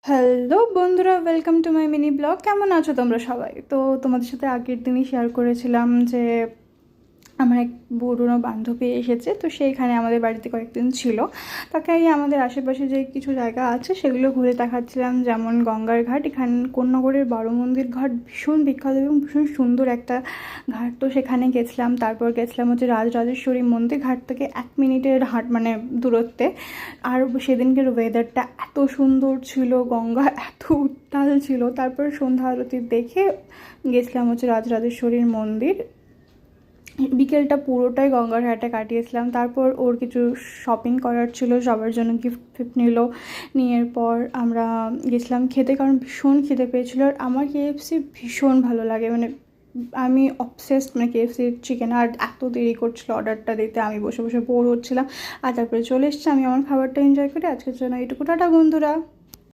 Hello বন্ধুরা, welcome to my mini blog. কেমন আছো তোমরা সবাই? তো তোমাদের সাথে আগের দিনই শেয়ার করেছিলাম যে আমার এক পুরনো বান্ধবী এসেছে, তো সেইখানে আমাদের বাড়িতে কয়েকদিন ছিল। তাকে আমাদের আশেপাশে যে কিছু জায়গা আছে সেগুলো ঘুরে দেখাচ্ছিলাম, যেমন গঙ্গার ঘাট। এখানে কোন্নগরের বড় মন্দির ঘাট ভীষণ বিখ্যাত এবং ভীষণ সুন্দর একটা ঘাট, তো সেখানে গেছিলাম। তারপর গেছিলাম হচ্ছে রাজরাজেশ্বরী মন্দির, ঘাট থেকে 1 মিনিটের হাট মানে দূরত্বে। আর সেদিনকের ওয়েদারটা এত সুন্দর ছিল, গঙ্গা এত উত্তাল ছিল। তারপর সন্ধ্যা আরতি দেখে গেছিলাম হচ্ছে রাজরাজেশ্বরীর মন্দির। বিকেলটা পুরোটাই গঙ্গার ঘাটে কাটিয়েছিলাম। তারপর ওর কিছু শপিং করার ছিল, সবার জন্য গিফট ফিফট নিল। নিয়ে পর আমরা গেছিলাম খেতে, কারণ ভীষণ খিদে পেয়েছিল। আর আমার কেএফসি ভীষণ ভালো লাগে, মানে আমি অবসেসড, মানে কেএফসির চিকেন। আর এত দেরি করছিল অর্ডারটা দিতে, আমি বসে বসে বোর হচ্ছিলাম। আর তারপরে চলে এসেছি, আমি আমার খাবারটা এনজয় করি। আজকের জন্য এইটুকু, টাটা বন্ধুরা।